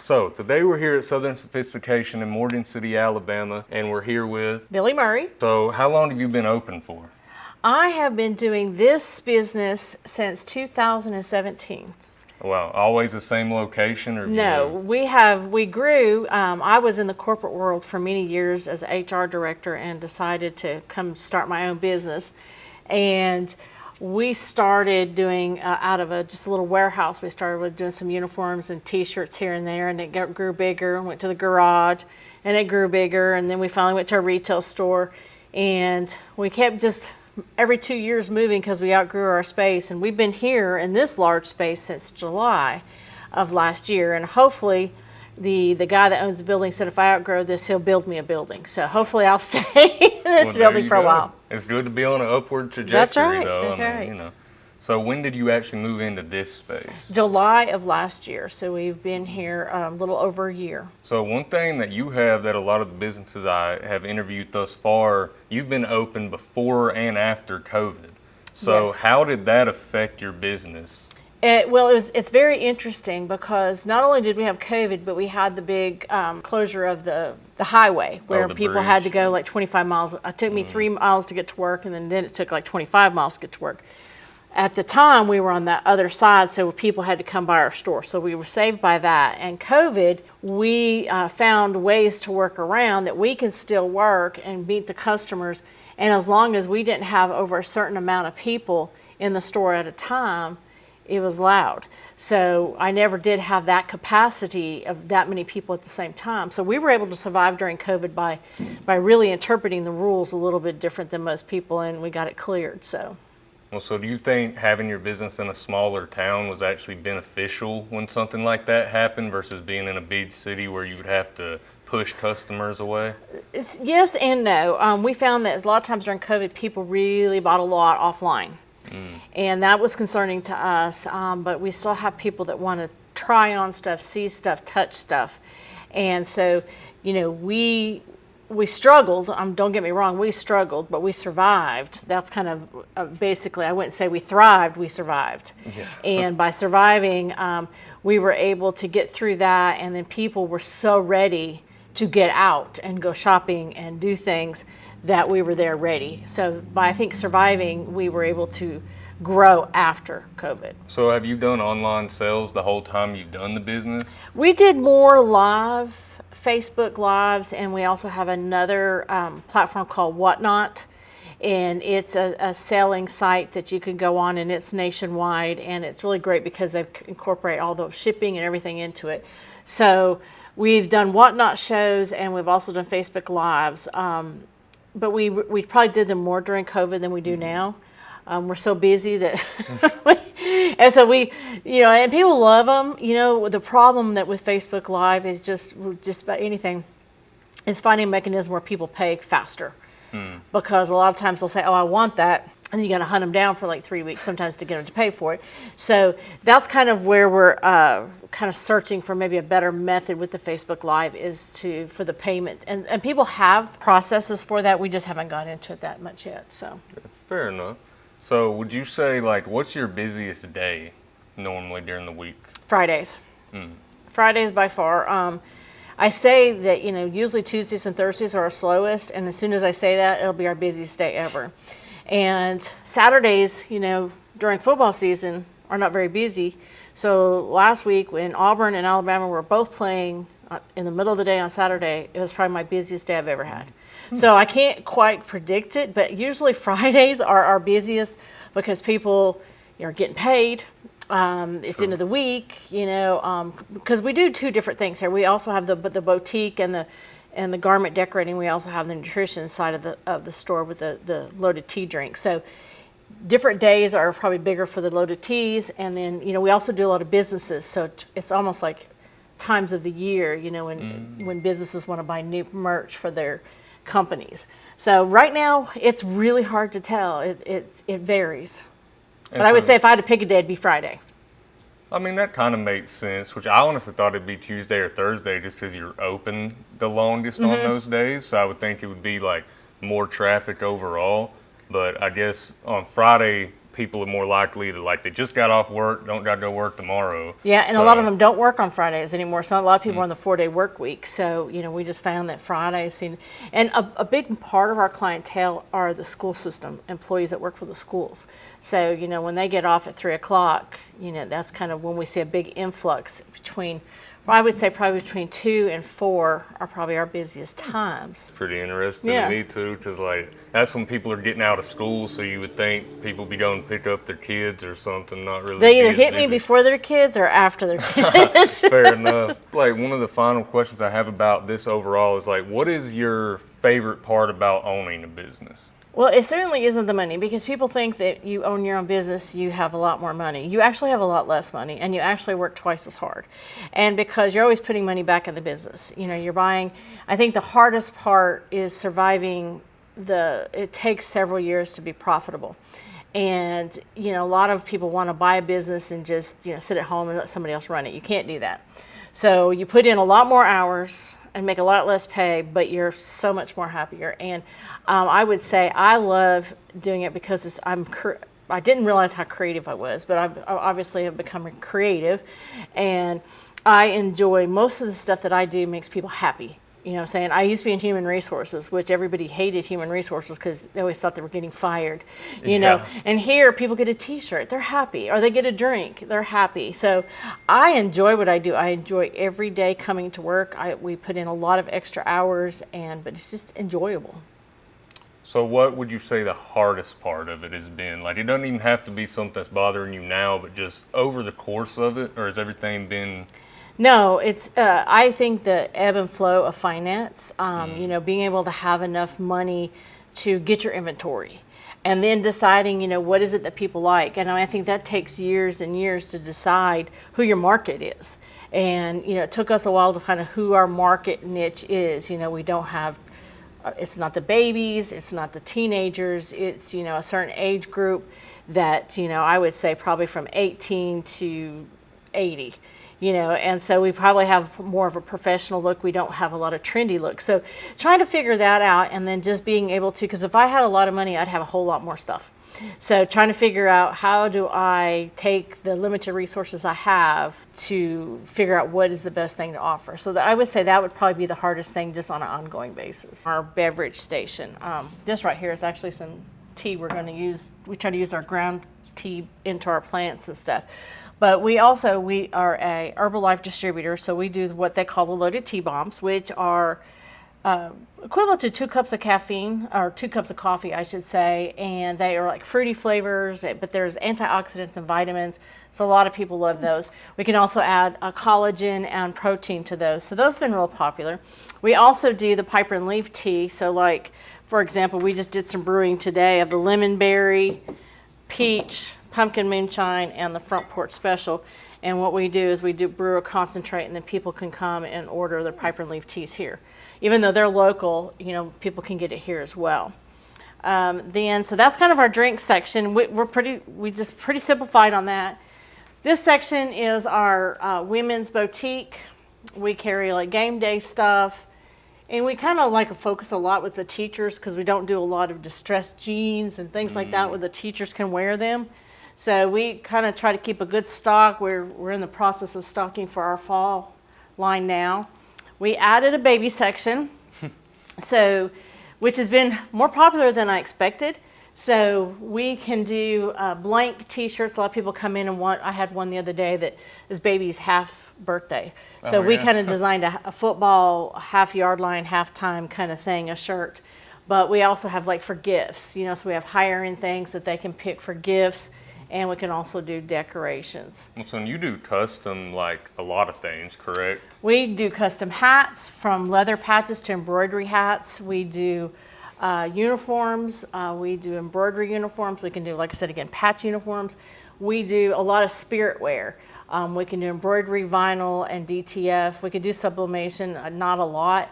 So today we're here at Southern Sophistication in Morgan City, Alabama, and we're here with Billy Murray. So how long have you been open for? I have been doing this business since 2017. Wow, always the same location or? No, we grew. I was in the corporate world for many years as an HR director and decided to come start my own business. And we started doing out of just a little warehouse. We started with doing some uniforms and T-shirts here and there, and it grew bigger. Went to the garage, and it grew bigger, and then we finally went to a retail store, and we kept just every 2 years moving because we outgrew our space. And we've been here in this large space since July of last year, and hopefully the guy that owns the building said if I outgrow this, he'll build me a building. So hopefully I'll stay in this building for a while. It's good to be on an upward trajectory. That's right. Though. That's right. You know. So when did you actually move into this space? July of last year. So we've been here a little over a year. So one thing that you have that a lot of the businesses I have interviewed thus far, you've been open before and after COVID. So Yes. How did that affect your business? It's very interesting because not only did we have COVID, but we had the big closure of the highway where the people bridge. had to go like 25 miles. It took me 3 miles to get to work, and then it took like 25 miles to get to work. At the time, we were on the other side, so people had to come by our store. So we were saved by that. And COVID, we found ways to work around that we can still work and meet the customers. And as long as we didn't have over a certain amount of people in the store at a time, it was loud. So I never did have that capacity of that many people at the same time. So we were able to survive during COVID by really interpreting the rules a little bit different than most people, and we got it cleared. So. Well, so do you think having your business in a smaller town was actually beneficial when something like that happened versus being in a big city where you would have to push customers away? Yes and no. We found that a lot of times during COVID, people really bought a lot offline. And that was concerning to us, but we still have people that want to try on stuff, see stuff, touch stuff. And so, you know, we struggled. Don't get me wrong, we struggled, but we survived. That's kind of basically, I wouldn't say we thrived, we survived. Yeah. And by surviving, we were able to get through that, and then people were so ready to get out and go shopping and do things that we were there ready. So by, I think, surviving, we were able to grow after COVID. So have you done online sales the whole time you've done the business? We did more live Facebook Lives, and we also have another platform called Whatnot, and it's a selling site that you can go on, and it's nationwide, and it's really great because they've incorporated all the shipping and everything into it. So we've done Whatnot shows, and we've also done Facebook Lives, but we probably did them more during COVID than we do now. We're so busy that, and so we, you know, and people love them. You know, the problem that with Facebook Live is just about anything is finding a mechanism where people pay faster. Because a lot of times they'll say, oh, I want that. And you got to hunt them down for like 3 weeks sometimes to get them to pay for it. So that's kind of where we're kind of searching for maybe a better method with the Facebook Live is for the payment. And people have processes for that. We just haven't gone into it that much yet. So Fair enough. So would you say, like, what's your busiest day normally during the week? Fridays. Fridays by far. I say that, you know, usually Tuesdays and Thursdays are our slowest. And as soon as I say that, it'll be our busiest day ever. And Saturdays, you know, during football season are not very busy. So last week when Auburn and Alabama were both playing in the middle of the day on Saturday, it was probably my busiest day I've ever had. So I can't quite predict it, but usually Fridays are our busiest because people are getting paid. It's end of the week, you know, because we do two different things here. We also have the boutique and the garment decorating. We also have the nutrition side of the store with the loaded tea drinks. So different days are probably bigger for the loaded teas, and then, you know, we also do a lot of businesses. So it's almost like times of the year, you know, when businesses want to buy new merch for their companies. So right now it's really hard to tell. It varies. But I would say if I had to pick a day, it'd be Friday. I mean, that kind of makes sense, which I honestly thought it'd be Tuesday or Thursday just because you're open the longest on those days. So I would think it would be like more traffic overall. But I guess on Friday, people are more likely to, like, they just got off work, don't got to go work tomorrow. Yeah, and a lot of them don't work on Fridays anymore. So a lot of people are on the 4-day work week. So, we just found that Fridays, and a big part of our clientele are the school system employees that work for the schools. So, when they get off at 3 o'clock, that's kind of when we see a big influx I would say probably between 2 and 4 are probably our busiest times. Pretty interesting Yeah. to me too, because like that's when people are getting out of school, so you would think people be going to pick up their kids or something, not really. They either be as hit me busy. before their kids or after their kids. Fair enough. Like, one of the final questions I have about this overall is like, what is your favorite part about owning a business? Well, it certainly isn't the money, because people think that you own your own business, you have a lot more money. You actually have a lot less money, and you actually work twice as hard. And because you're always putting money back in the business, you're buying. I think the hardest part is surviving it takes several years to be profitable. And, a lot of people want to buy a business and just, sit at home and let somebody else run it. You can't do that. So you put in a lot more hours and make a lot less pay, but you're so much more happier. And I would say I love doing it because I didn't realize how creative I was, but I obviously have become creative, and I enjoy most of the stuff that I do makes people happy. You know what I'm saying? I used to be in human resources, which everybody hated human resources because they always thought they were getting fired, you know. And here, people get a T-shirt, they're happy, or they get a drink, they're happy. So I enjoy what I do. I enjoy every day coming to work. We put in a lot of extra hours, but it's just enjoyable. So what would you say the hardest part of it has been? Like, it doesn't even have to be something that's bothering you now, but just over the course of it, or has everything been... No, it's. I think the ebb and flow of finance. Being able to have enough money to get your inventory, and then deciding, what is it that people like. And I think that takes years and years to decide who your market is. And it took us a while to find out who our market niche is. We don't have. It's not the babies. It's not the teenagers. It's a certain age group that I would say probably from 18 to 80. And so we probably have more of a professional look. We don't have a lot of trendy looks. So trying to figure that out, and then just being able to, because if I had a lot of money, I'd have a whole lot more stuff. So trying to figure out how do I take the limited resources I have to figure out what is the best thing to offer. So I would say that would probably be the hardest thing, just on an ongoing basis. Our beverage station. This right here is actually some tea we're going to use. We try to use our ground tea into our plants and stuff. But we are a Herbalife distributor, so we do what they call the loaded tea bombs, which are equivalent to 2 cups of caffeine, or 2 cups of coffee, I should say, and they are like fruity flavors, but there's antioxidants and vitamins, so a lot of people love those. We can also add collagen and protein to those, so those have been real popular. We also do the Piper and Leaf tea, so like, for example, we just did some brewing today of the lemon berry, peach, pumpkin moonshine, and the front porch special. And what we do is we do brew a concentrate, and then people can come and order their Piper and Leaf teas here. Even though they're local, people can get it here as well. So that's kind of our drink section. We just pretty simplified on that. This section is our women's boutique. We carry like game day stuff. And we kind of like focus a lot with the teachers, because we don't do a lot of distressed jeans and things like that where the teachers can wear them. So we kind of try to keep a good stock. We're in the process of stocking for our fall line now. We added a baby section, which has been more popular than I expected. So we can do blank T-shirts. A lot of people come in and I had one the other day that is baby's half birthday. So we kind of designed a football half yard line, halftime kind of thing, a shirt. But we also have like for gifts, so we have higher end things that they can pick for gifts. And we can also do decorations. So you do custom, like a lot of things, correct? We do custom hats, from leather patches to embroidery hats. We do uniforms. We do embroidery uniforms. We can do, like I said again, patch uniforms. We do a lot of spirit wear. We can do embroidery, vinyl, and DTF. We could do sublimation, not a lot,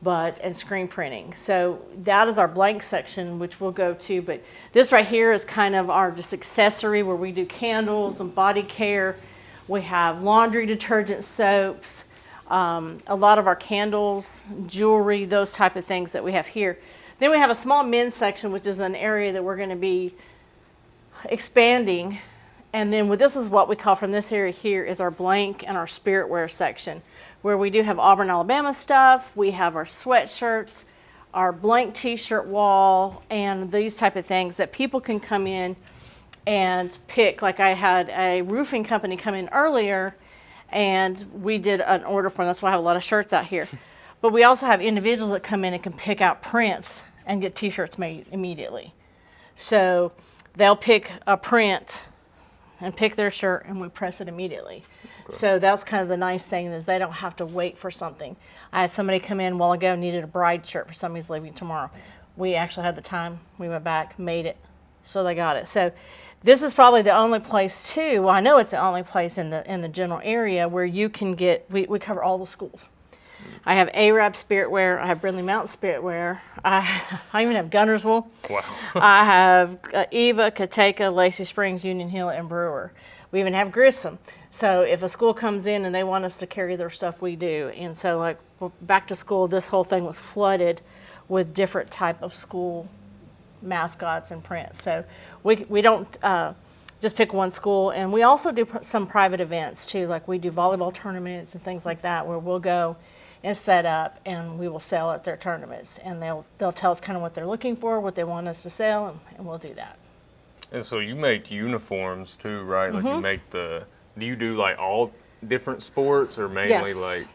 and screen printing. So that is our blank section, which we'll go to. But this right here is kind of our just accessory, where we do candles and body care. We have laundry detergent, soaps, a lot of our candles, jewelry, those type of things that we have here. Then we have a small men's section, which is an area that we're going to be expanding. And then this is what we call, from this area here, is our blank and our spirit wear section, where we do have Auburn, Alabama stuff. We have our sweatshirts, our blank t-shirt wall, and these type of things that people can come in and pick. Like I had a roofing company come in earlier, and we did an order for them. That's why I have a lot of shirts out here. But we also have individuals that come in and can pick out prints and get t-shirts made immediately. So they'll pick a print and pick their shirt, and we press it immediately. Okay. So that's kind of the nice thing, is they don't have to wait for something. I had somebody come in a while ago, needed a bride shirt for somebody's leaving tomorrow. We actually had the time. We went back, made it, so they got it. So this is probably the only place too. Well, I know it's the only place in the general area where you can get. We cover all the schools. I have Arab Spirit Wear. I have Brindley Mountain Spirit Wear. I even have Gunnersville. Wow. I have Eva, Kateka, Lacey Springs, Union Hill, and Brewer. We even have Grissom. So if a school comes in and they want us to carry their stuff, we do. And so, like, back to school, this whole thing was flooded with different type of school mascots and prints. So we don't just pick one school. And we also do some private events too. Like, we do volleyball tournaments and things like that, where we'll go and set up, and we will sell at their tournaments, and they'll tell us kind of what they're looking for, what they want us to sell, and we'll do that. And so you make uniforms too, right? Like you make do you do like all different sports, or mainly Yes. like?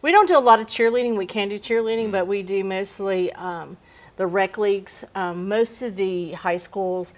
We don't do a lot of cheerleading. We can do cheerleading, but we do mostly the rec leagues. Most of the high schools,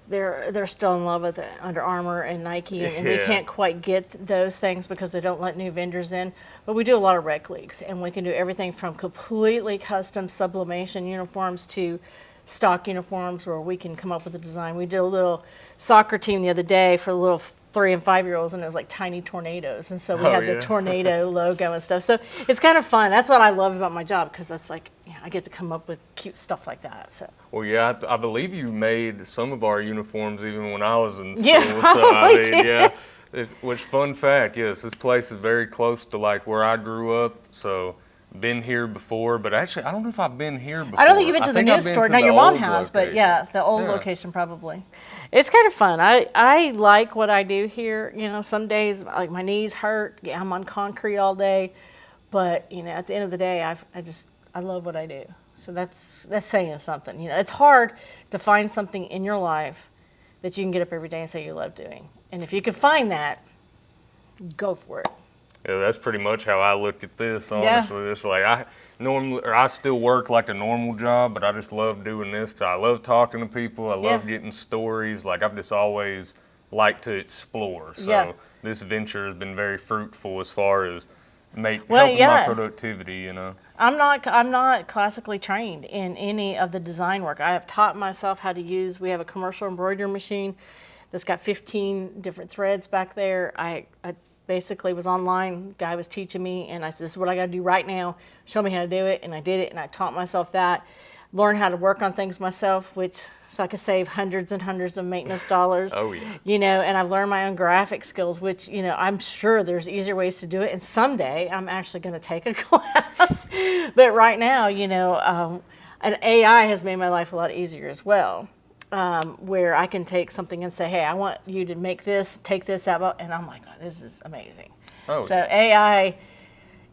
they're still in love with Under Armour and Nike, and we can't quite get those things because they don't let new vendors in. But we do a lot of rec leagues, and we can do everything from completely custom sublimation uniforms to stock uniforms, where we can come up with a design. We did a little soccer team the other day for the little 3 and 5 year olds, and it was like tiny tornadoes, and so we had the tornado logo and stuff. So it's kind of fun. That's what I love about my job, because that's like, I get to come up with cute stuff like that. So. Well, yeah, I believe you made some of our uniforms even when I was in school. Yeah, So I mean, did. yeah. Which fun fact? Yes, this place is very close to like where I grew up. So been here before, but actually I don't know if I've been here before. I don't think you've been to the new store. No, your mom has, but yeah, the old Yeah. location probably. It's kind of fun. I like what I do here. You know, some days like my knees hurt. Yeah, I'm on concrete all day, but you know, at the end of the day, I love what I do. So that's saying something. You know, it's hard to find something in your life that you can get up every day and say you love doing. And if you can find that, go for it. Yeah, that's pretty much how I look at this, honestly. It's like I still work like a normal job, but I just love doing this 'cause I love talking to people. I love getting stories. Like, I've just always liked to explore. So this venture has been very fruitful as far as helping my productivity, you know. I'm not classically trained in any of the design work. I have taught myself how to use. We have a commercial embroidery machine that's got 15 different threads back there. I basically was online. Guy was teaching me, and I said, "This is what I got to do right now. Show me how to do it." And I did it, and I taught myself that. Learned how to work on things myself, so I could save hundreds and hundreds of maintenance dollars. Oh yeah. You know, and I've learned my own graphic skills, which, you know, I'm sure there's easier ways to do it. And someday I'm actually going to take a class. But right now, you know, an AI has made my life a lot easier as well. Where I can take something and say, "Hey, I want you to make this, take this out," and I'm like, "Oh, this is amazing." Oh, so AI,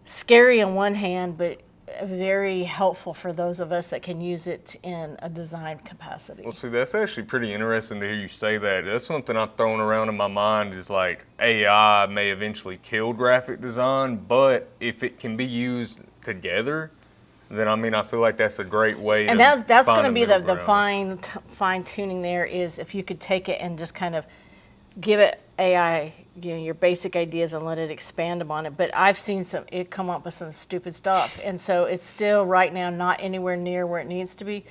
scary on one hand, but very helpful for those of us that can use it in a design capacity. Well, see, that's actually pretty interesting to hear you say that. That's something I've thrown around in my mind, is like AI may eventually kill graphic design, but if it can be used together, then I feel like that's a great way. And that's going to be the fine tuning there, is if you could take it and just kind of give it AI, you know, your basic ideas and let it expand upon it. But I've seen it come up with some stupid stuff, and so it's still right now not anywhere near where it needs to be.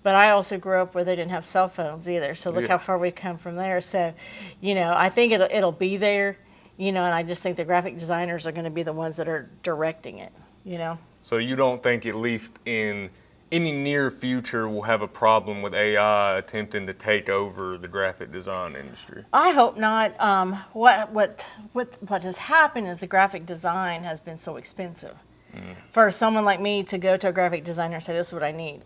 But I also grew up where they didn't have cell phones either, so look how far we've come from there. So, you know, I think it'll be there, you know, and I just think the graphic designers are going to be the ones that are directing it, you know. So you don't think, at least in any near future, we'll have a problem with AI attempting to take over the graphic design industry? I hope not. What has happened is the graphic design has been so expensive. For someone like me to go to a graphic designer and say, "This is what I need,"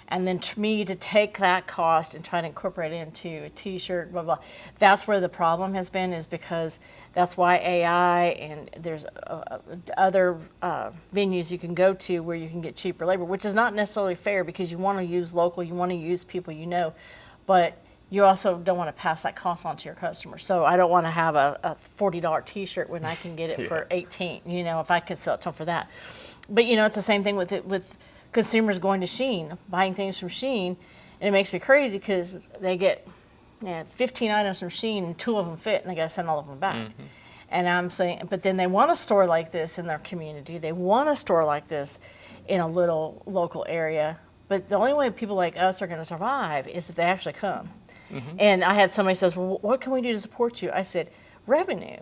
And then me to take that cost and try to incorporate it into a t-shirt, blah, blah. That's where the problem has been, is because that's why AI and there's other venues you can go to where you can get cheaper labor, which is not necessarily fair because you want to use local, you want to use people you know, but you also don't want to pass that cost on to your customers. So I don't want to have a $40 t-shirt when I can get it for $18, if I could sell it to them for that. But, it's the same thing with consumers going to Shein, buying things from Shein, and it makes me crazy because they get 15 items from Shein and 2 of them fit, and they got to send all of them back. Mm-hmm. And I'm saying, but then they want a store like this in their community. They want a store like this in a little local area. But the only way people like us are going to survive is if they actually come. Mm-hmm. And I had somebody says, well, what can we do to support you? I said, revenue.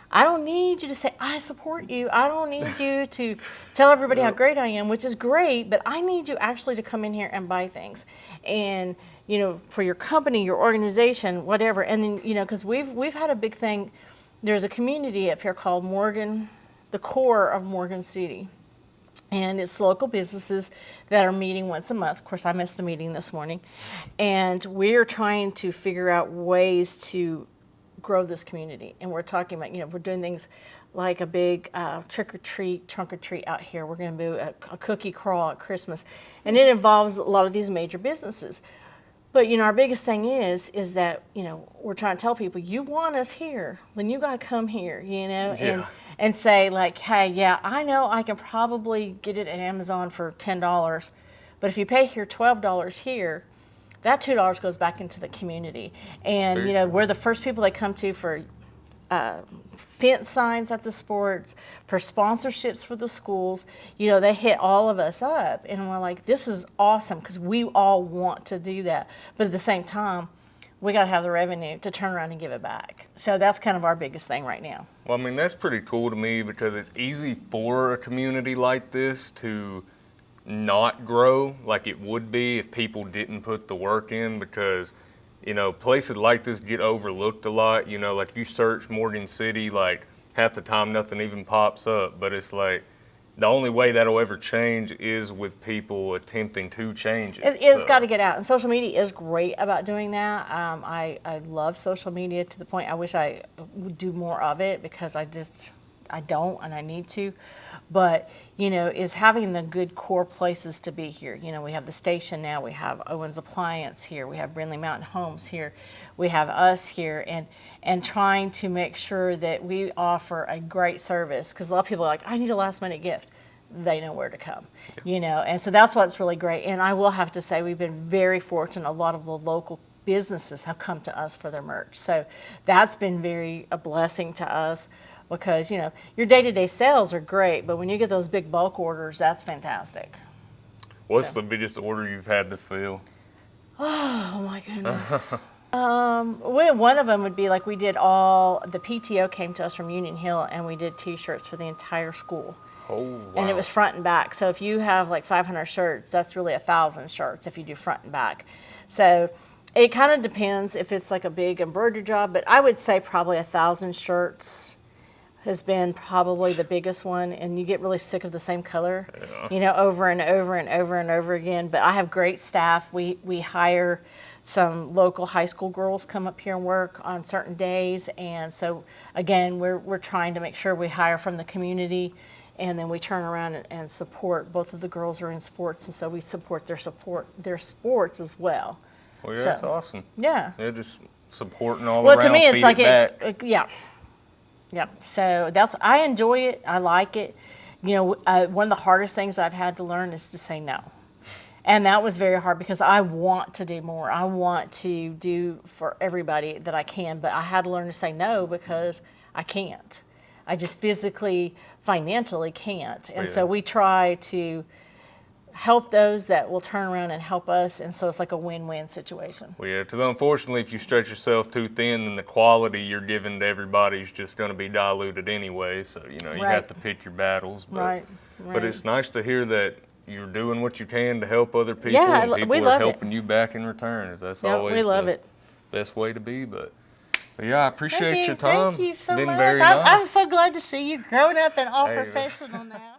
I don't need you to say, I support you. I don't need you to tell everybody how great I am, which is great, but I need you actually to come in here and buy things. And, for your company, your organization, whatever. And then, because we've had a big thing. There's a community up here called Morgan, the core of Morgan City. And it's local businesses that are meeting once a month. Of course, I missed the meeting this morning. And we're trying to figure out ways to grow this community. And we're talking about, we're doing things like a big trick or treat, trunk or treat out here. We're going to do a cookie crawl at Christmas. And it involves a lot of these major businesses. But, our biggest thing is that, we're trying to tell people, you want us here, then you got to come here, and say like, hey, yeah, I know I can probably get it at Amazon for $10, but if you pay here $12 here, that $2 goes back into the community. And, we're the first people they come to for fence signs at the sports, for sponsorships for the schools. They hit all of us up, and we're like, this is awesome because we all want to do that. But at the same time, we got to have the revenue to turn around and give it back. So that's kind of our biggest thing right now. Well, that's pretty cool to me because it's easy for a community like this to not grow like it would be if people didn't put the work in, because places like this get overlooked a lot. Like if you search Morgan City, like half the time nothing even pops up. But it's like the only way that'll ever change is with people attempting to change it. It's got to get out. And social media is great about doing that. I love social media to the point I wish I would do more of it because I don't and I need to. But, is having the good core places to be here. We have the station now, we have Owens Appliance here, we have Brindley Mountain Homes here, we have us here, and trying to make sure that we offer a great service. Because a lot of people are like, I need a last minute gift. They know where to come, and so that's what's really great. And I will have to say we've been very fortunate. A lot of the local businesses have come to us for their merch. So that's been a blessing to us. Because, your day-to-day sales are great, but when you get those big bulk orders, that's fantastic. What's the biggest order you've had to fill? Oh, my goodness. One of them would be like the PTO came to us from Union Hill, and we did T-shirts for the entire school. Oh, wow. And it was front and back. So if you have like 500 shirts, that's really 1,000 shirts if you do front and back. So it kind of depends if it's like a big embroidery job, but I would say probably 1,000 shirts has been probably the biggest one, and you get really sick of the same color, over and over and over and over again. But I have great staff. We hire some local high school girls come up here and work on certain days, and so again, we're trying to make sure we hire from the community, and then we turn around and support. Both of the girls are in sports, and so we support their sports as well. Well, yeah, that's awesome. Yeah. They're just supporting all around. Well, to me, it's like yeah. Yep. So I enjoy it. I like it. One of the hardest things I've had to learn is to say no. And that was very hard because I want to do more. I want to do for everybody that I can, but I had to learn to say no because I can't. I just physically, financially can't. And so we try to help those that will turn around and help us, and so it's like a win-win situation. Well, yeah, because unfortunately, if you stretch yourself too thin, then the quality you're giving to everybody is just going to be diluted anyway. So you have to pick your battles. But, but it's nice to hear that you're doing what you can to help other people, and people are helping you back in return. That's always the best way to be. But yeah, I appreciate your time. Thank you so much. Very nice. I'm so glad to see you growing up and all professional now.